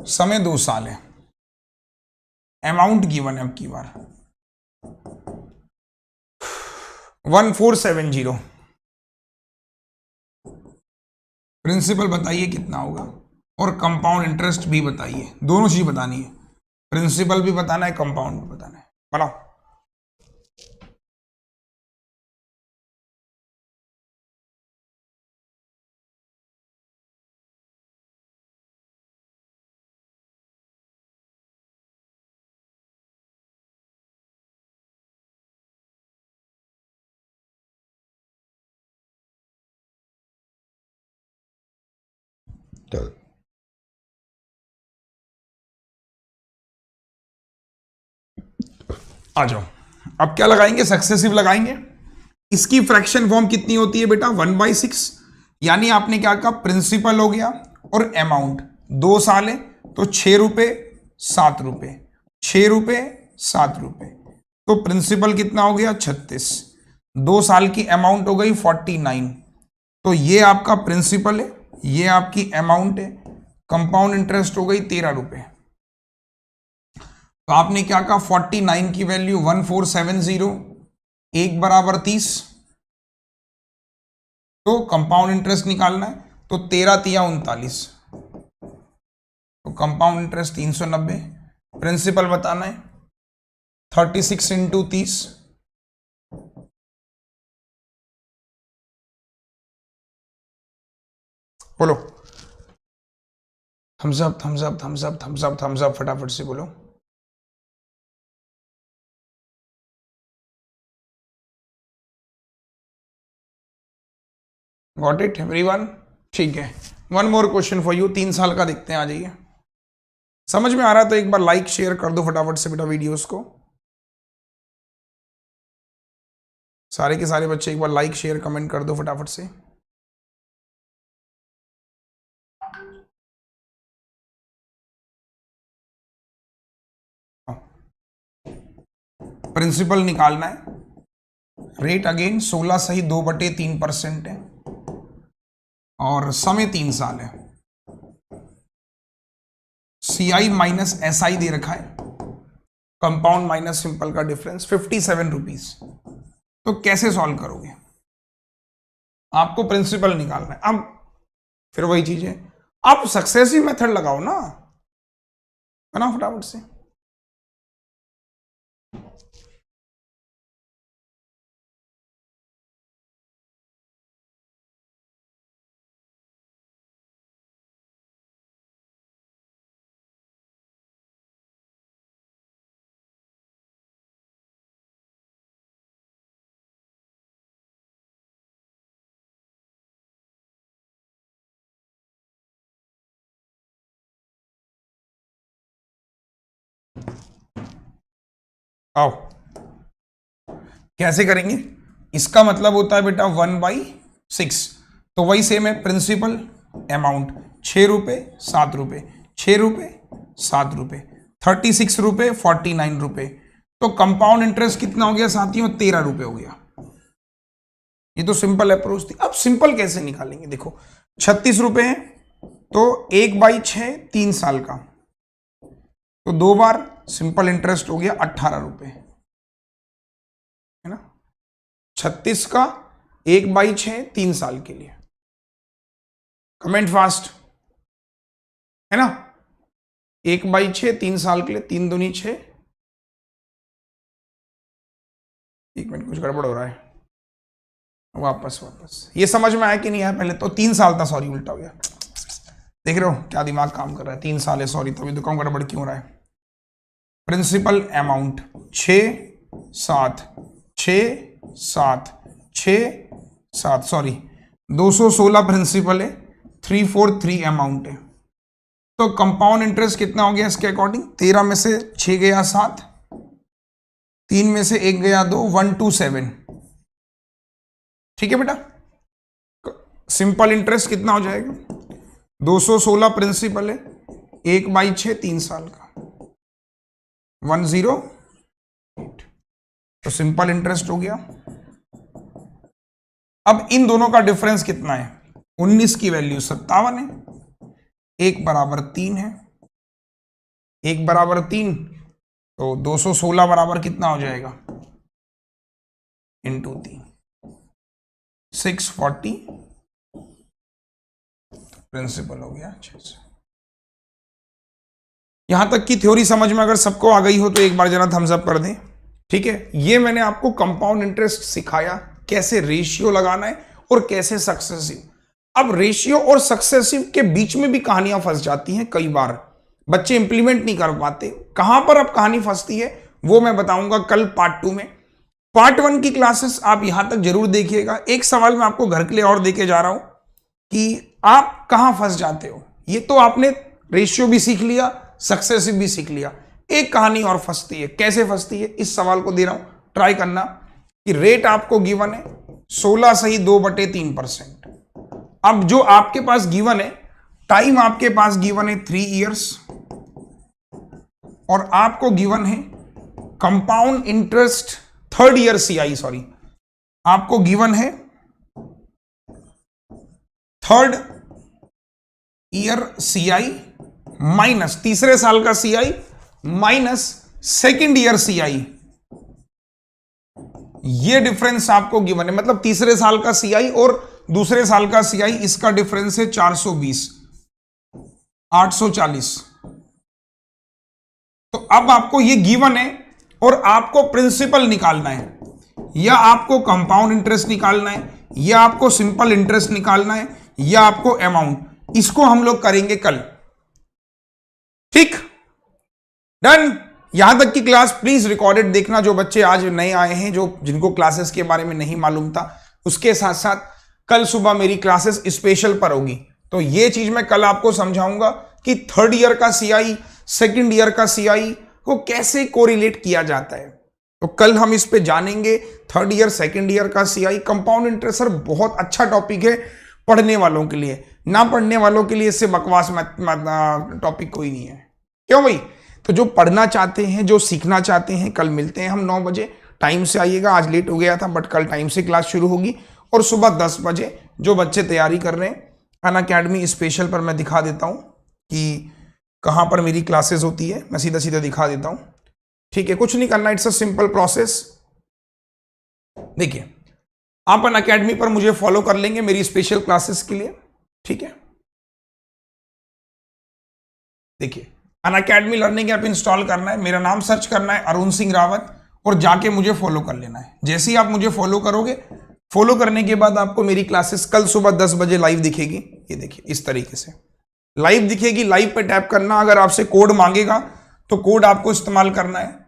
समय 2 साल है। अमाउंट गिवन है अब की बार 1470। प्रिंसिपल बताइए कितना होगा और कंपाउंड इंटरेस्ट भी बताइए। दोनों चीज बतानी है, प्रिंसिपल भी बताना है, कंपाउंड भी बताना है। बनाओ। आ जाओ। अब क्या लगाएंगे? सक्सेसिव लगाएंगे। इसकी फ्रैक्शन फॉर्म कितनी होती है बेटा? 1/6। यानी आपने क्या कहा? प्रिंसिपल हो गया और अमाउंट 2 साल है तो 6 रुपए 7 रुपए, 6 रुपए 7 रुपए। तो प्रिंसिपल कितना हो गया? 36। 2 साल की अमाउंट हो गई 49। तो ये आपका प्रिंसिपल है, ये आपकी अमाउंट है। कंपाउंड इंटरेस्ट हो गई 13 रुपए। तो आपने क्या कहा? 49 की वैल्यू 1470, 1 बराबर 30। तो कंपाउंड इंटरेस्ट निकालना है तो 13 तिया 39। तो कंपाउंड इंटरेस्ट 390। प्रिंसिपल बताना है 36 इंटू 30। बोलो। Thumbs up thumbs up thumbs up thumbs up thumbs up, फटाफट से बोलो। Got it everyone? ठीक है। One more question for you. 3 साल का देखते हैं, आ जाइए। समझ में आ रहा है तो एक बार लाइक शेयर कर दो फटाफट से बेटा वीडियोस को। सारे के सारे बच्चे एक बार लाइक शेयर कमेंट कर दो फटाफट से। प्रिंसिपल निकालना है। रेट अगेन 16 सही 2/3% है और समय 3 साल है। CI माइनस SI दे रखा है, कंपाउंड माइनस सिंपल का डिफरेंस 57 रुपीज। तो कैसे सॉल्व करोगे? आपको प्रिंसिपल निकालना है। अब फिर वही चीज है, आप सक्सेसिव मेथड लगाओ ना, बनाओ फटाफट से। आओ कैसे करेंगे? इसका मतलब होता है बेटा 1/6। तो वही सेम है, प्रिंसिपल अमाउंट 6 रुपए 7 रुपए, 6 रुपए 7 रुपए, 36 रुपए 49 रुपए। तो कंपाउंड इंटरेस्ट कितना हो गया साथियों? 13 रुपए हो गया। ये तो सिंपल अप्रोच थी। अब सिंपल कैसे निकालेंगे? देखो 36 रुपए है तो 1/6 3 साल का, तो 2 बार सिंपल इंटरेस्ट हो गया 18 रुपए, है ना। 36 का 1/6 3 साल के लिए। कमेंट फास्ट, है ना। 1/6 3 साल के लिए, 3 दूनी 6। 1 मिनट, कुछ गड़बड़ हो रहा है। वापस ये समझ में आया कि नहीं आया? पहले तो 3 साल था, सॉरी उल्टा हो गया। देख रहे हो क्या दिमाग काम कर रहा है? 3 साल है, सॉरी। तभी तो कम गड़बड़ क्यों हो रहा है? प्रिंसिपल अमाउंट 6 7 6 7 6 7, सॉरी 216 प्रिंसिपल है, 343 अमाउंट है। तो कंपाउंड इंटरेस्ट कितना हो गया इसके अकॉर्डिंग? 13 में से 6 गया 7, 3 में से 1 गया 2, 127। ठीक है बेटा, सिंपल इंटरेस्ट कितना हो जाएगा? 216 प्रिंसिपल है, 1/6 3 साल का, 108। तो सिंपल इंटरेस्ट हो गया। अब इन दोनों का डिफरेंस कितना है? 19 की वैल्यू 57 है, 1 बराबर 3 है, 1 बराबर 3, तो 216 बराबर कितना हो जाएगा? इंटू 3, 640 प्रिंसिपल हो गया। अच्छे से यहां तक की थ्योरी समझ में अगर सबको आ गई हो तो एक बार जरा थम्स अप कर दें। ठीक है, ये मैंने आपको कंपाउंड इंटरेस्ट सिखाया, कैसे रेशियो लगाना है और कैसे सक्सेसिव। अब रेशियो और सक्सेसिव के बीच में भी कहानियां फंस जाती हैं, कई बार बच्चे इंप्लीमेंट नहीं कर पाते। कहां पर अब कहानी फंसती है वो मैं बताऊंगा कल पार्ट 2 में। पार्ट 1 की क्लासेस आप यहां तक जरूर देखिएगा। एक सवाल मैं आपको घर के लिए और देके जा रहा हूं कि आप कहां फंस जाते हो। ये तो आपने रेशियो भी सीख लिया, सक्सेसिव भी सीख लिया, एक कहानी और फंसती है। कैसे फंसती है इस सवाल को दे रहा हूं, ट्राई करना कि रेट आपको गिवन है 16 सही 2/3%। अब जो आपके पास गिवन है, टाइम आपके पास गिवन है 3 इयर्स और आपको गिवन है compound interest 3rd year CI, sorry आपको गिवन है 3rd ईयर CI माइनस तीसरे साल का CI minus 2nd year CI। ये डिफरेंस आपको गिवन है, मतलब तीसरे साल का CI और दूसरे साल का CI, इसका डिफरेंस है 420, 840। तो अब आपको ये गिवन है और आपको प्रिंसिपल निकालना है, या आपको कंपाउंड इंटरेस्ट निकालना है, या आपको सिंपल इंटरेस्ट निकालना है, या आपको अमाउंट। इसको हम लोग करेंगे कल। ठीक, डन। यहां तक की क्लास प्लीज रिकॉर्डेड देखना, जो बच्चे आज नए आए हैं, जो जिनको क्लासेस के बारे में नहीं मालूम था। उसके साथ साथ कल सुबह मेरी क्लासेस स्पेशल पर होगी, तो ये चीज मैं कल आपको समझाऊंगा कि 3rd ईयर का CI 2nd ईयर का CI को कैसे कोरिलेट किया जाता है। तो कल हम इस पे जानेंगे। 3rd ईयर 2nd ईयर का CI कंपाउंड इंटरेस्ट। सर बहुत अच्छा टॉपिक है पढ़ने वालों के लिए, ना पढ़ने वालों के लिए इससे बकवास टॉपिक कोई नहीं है। क्यों भाई? तो जो पढ़ना चाहते हैं, जो सीखना चाहते हैं, कल मिलते हैं हम 9 बजे। टाइम से आइएगा, आज लेट हो गया था बट कल टाइम से क्लास शुरू होगी। और सुबह 10 बजे जो बच्चे तैयारी कर रहे हैं, अनअकैडमी स्पेशल पर मैं दिखा देता हूं कि कहां पर मेरी क्लासेस होती है। मैं सीधा सीधा दिखा देता हूं। ठीक है, कुछ नहीं करना, इट्स अ सिंपल प्रोसेस। देखिए, आप अनअकैडमी पर मुझे फॉलो कर लेंगे मेरी स्पेशल क्लासेस के लिए। ठीक है, देखिए अनअकैडमी लर्निंग ऐप इंस्टॉल करना है, मेरा नाम सर्च करना है अरुण सिंह रावत और जाके मुझे फॉलो कर लेना है। जैसे ही आप मुझे फॉलो करोगे, फॉलो करने के बाद आपको मेरी क्लासेस कल सुबह 10 बजे लाइव दिखेगी। ये देखिए इस तरीके से लाइव दिखेगी। लाइव पे टैप करना, अगर आपसे कोड मांगेगा तो कोड आपको इस्तेमाल करना है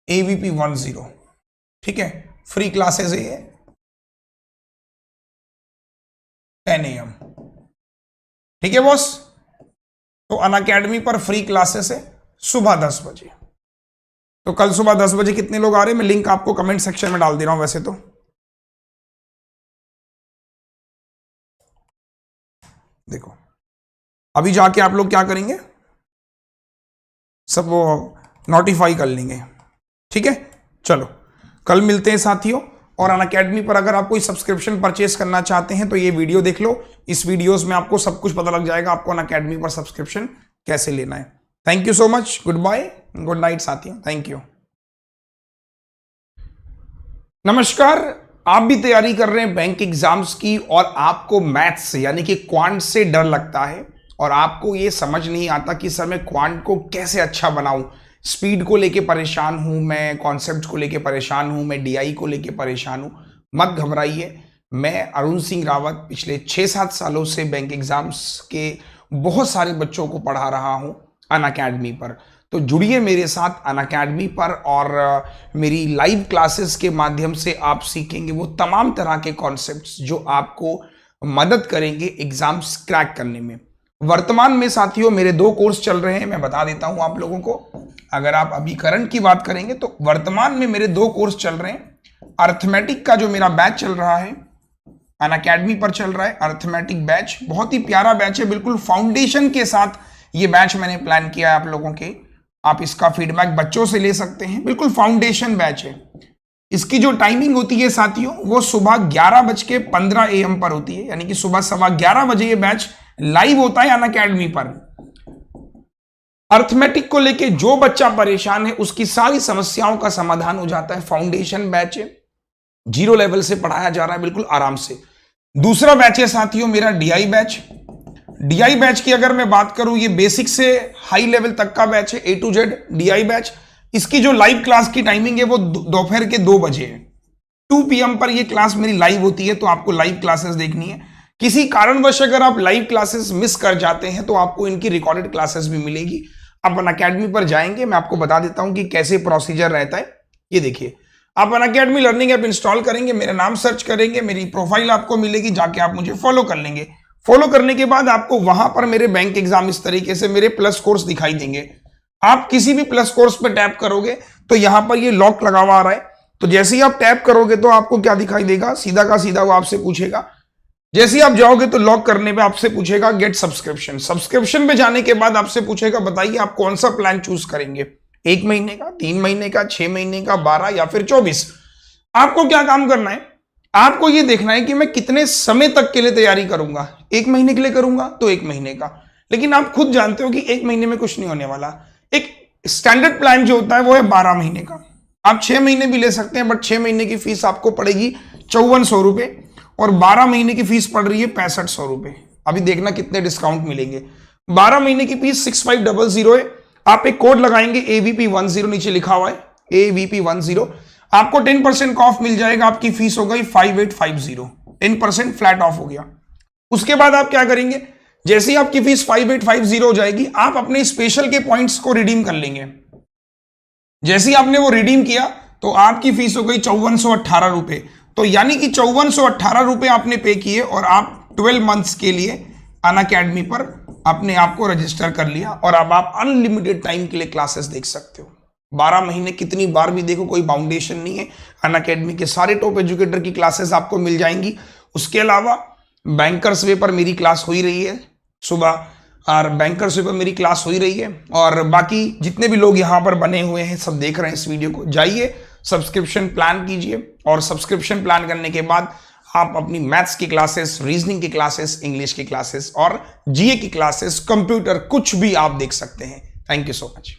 AVP10। ठीक है, फ्री क्लासेस है ये, 10 AM। ठीक है बॉस, तो अनअकैडमी पर फ्री क्लासेस है सुबह 10 बजे। तो कल सुबह 10 बजे कितने लोग आ रहे हैं, मैं लिंक आपको कमेंट सेक्शन में डाल दे रहा हूं। वैसे तो देखो, अभी जाके आप लोग क्या करेंगे, सब वो नोटिफाई कर लेंगे। ठीक है, चलो कल मिलते हैं साथियों। और अनअकैडमी पर अगर आप कोई सब्सक्रिप्शन परचेस करना चाहते हैं तो ये वीडियो देख लो। इस वीडियोस में आपको सब कुछ पता लग जाएगा, आपको अनअकैडमी पर सब्सक्रिप्शन कैसे लेना है। Thank you so much, good bye, good night साथियों, थैंक यू। नमस्कार, आप भी तैयारी कर रहे हैं बैंक एग्जाम्स की और आपको मैथ्स यानी कि क्वांट से डर लगता है और आपको ये समझ नहीं आता कि सर मैं क्वांट को कैसे अच्छा बनाऊं। स्पीड को लेके परेशान हूं मैं, कॉन्सेप्ट को लेके परेशान हूं मैं, DI को लेके परेशान हूं। मत घबराइए, मैं अरुण सिंह रावत पिछले 6-7 सालों से बैंक एग्जाम्स के बहुत सारे बच्चों को पढ़ा रहा हूं अनअकैडमी पर। तो जुड़िए मेरे साथ अनअकैडमी पर और मेरी लाइव क्लासेस के माध्यम से आप सीखेंगे वो तमाम तरह के कॉन्सेप्ट्स जो आपको मदद करेंगे एग्जाम्स क्रैक करने में। वर्तमान में साथियों मेरे 2 कोर्स चल रहे हैं, मैं बता देता हूं आप लोगों को। अगर आप अभी करंट की बात करेंगे तो वर्तमान में मेरे 2 कोर्स चल रहे हैं। अर्थमेटिक का जो मेरा बैच चल रहा है अनअकैडमी पर चल रहा है, अर्थमेटिक बैच बहुत ही प्यारा बैच है, बिल्कुल फाउंडेशन के साथ ये बैच मैंने प्लान किया है आप लोगों के। आप इसका फीडबैक बच्चों से ले सकते हैं, बिल्कुल फाउंडेशन बैच है। इसकी जो टाइमिंग होती है साथियों वो सुबह 11:15 AM पर होती है, यानी कि सुबह 11:15 बजे ये बैच लाइव होता है अनअकैडमी पर। अर्थमेटिक को लेके जो बच्चा परेशान है उसकी सारी समस्याओं का समाधान हो जाता है। फाउंडेशन बैच है, 0 लेवल से पढ़ाया जा रहा है बिल्कुल आराम से। दूसरा बैच है साथियों मेरा डीआई बैच। डीआई बैच की अगर मैं बात करूं, ये बेसिक से हाई लेवल तक का बैच है, A to Z DI batch. इसकी जो लाइव क्लास की टाइमिंग है वो दोपहर के 2 बजे है, 2 PM पर ये क्लास मेरी लाइव होती है। तो आपको लाइव क्लासेस देखनी है। किसी कारणवश अगर आप लाइव क्लासेस मिस कर जाते हैं तो आपको इनकी रिकॉर्डेड क्लासेस भी मिलेगी। आप अनअकैडमी पर जाएंगे, मैं आपको बता देता हूं कि कैसे प्रोसीजर रहता है। ये देखिए, आप अनअकैडमी लर्निंग ऐप इंस्टॉल करेंगे, मेरा नाम सर्च करेंगे, मेरी प्रोफाइल आपको मिलेगी, जाके आप मुझे फॉलो कर लेंगे। फॉलो करने के बाद आपको वहां पर मेरे बैंक एग्जाम इस तरीके से मेरे प्लस कोर्स दिखाई देंगे। आप किसी भी प्लस कोर्स पर टैप करोगे तो यहां पर ये लॉक लगा हुआ आ रहा है। तो जैसे ही आप टैप करोगे तो आपको क्या दिखाई देगा, सीधा का सीधा वो आपसे पूछेगा। जैसे ही आप जाओगे तो लॉक करने पे आपसे पूछेगा गेट सब्सक्रिप्शन। सब्सक्रिप्शन पे जाने के बाद आपसे पूछेगा बताइए आप कौन सा प्लान चूज करेंगे, 1 महीने का, 3 महीने का, 6 महीने का, 12 या फिर 24। आपको क्या काम करना है, आपको ये देखना है कि मैं कितने समय तक के लिए तैयारी करूंगा। 1 महीने के लिए करूंगा तो 1 महीने का, लेकिन आप खुद जानते हो कि 1 महीने में कुछ नहीं होने वाला। एक स्टैंडर्ड प्लान जो होता है वो है 12 महीने का। आप 6 महीने भी ले सकते हैं, बट 6 महीने की फीस आपको पड़ेगी 5400 रुपए और 12 महीने की फीस पड़ रही है 6500 रुपए। अभी देखना कितने डिस्काउंट मिलेंगे। 12 महीने की फीस 6500 है। आप एक कोड लगाएंगे AVP10, नीचे लिखा हुआ है AVP10, आपको 10% ऑफ मिल जाएगा। आपकी फीस हो गई 5850, 10% फ्लैट ऑफ हो गया। उसके बाद आप क्या करेंगे, जैसे ही आपकी फीस 5850 हो जाएगी, आप अपने स्पेशल के पॉइंट्स को रिडीम कर लेंगे। जैसे ही आपने वो रिडीम किया तो आपकी फीस हो गई 5418 रुपए। तो यानी कि 5418 रुपए आपने पे किए और आप 12 मंथ्स के लिए अनअकैडमी पर अपने आप को रजिस्टर कर लिया और अब आप अनलिमिटेड टाइम के लिए क्लासेस देख सकते हो। 12 महीने कितनी बार भी देखो, कोई बाउंडेशन नहीं है। अनअकैडमी के सारे टॉप एजुकेटर की क्लासेस आपको मिल जाएंगी। उसके अलावा बैंकर्स वे पर मेरी क्लास हो ही रही है सुबह, और बैंकर्स वे पर मेरी क्लास हो ही रही है। और बाकी जितने भी लोग यहाँ पर बने हुए हैं सब देख रहे हैं इस वीडियो को, जाइए सब्सक्रिप्शन प्लान कीजिए और सब्सक्रिप्शन प्लान करने के बाद आप अपनी मैथ्स की क्लासेस, रीजनिंग की क्लासेस, इंग्लिश की क्लासेस और जीए की क्लासेस, कंप्यूटर, कुछ भी आप देख सकते हैं। Thank you so much.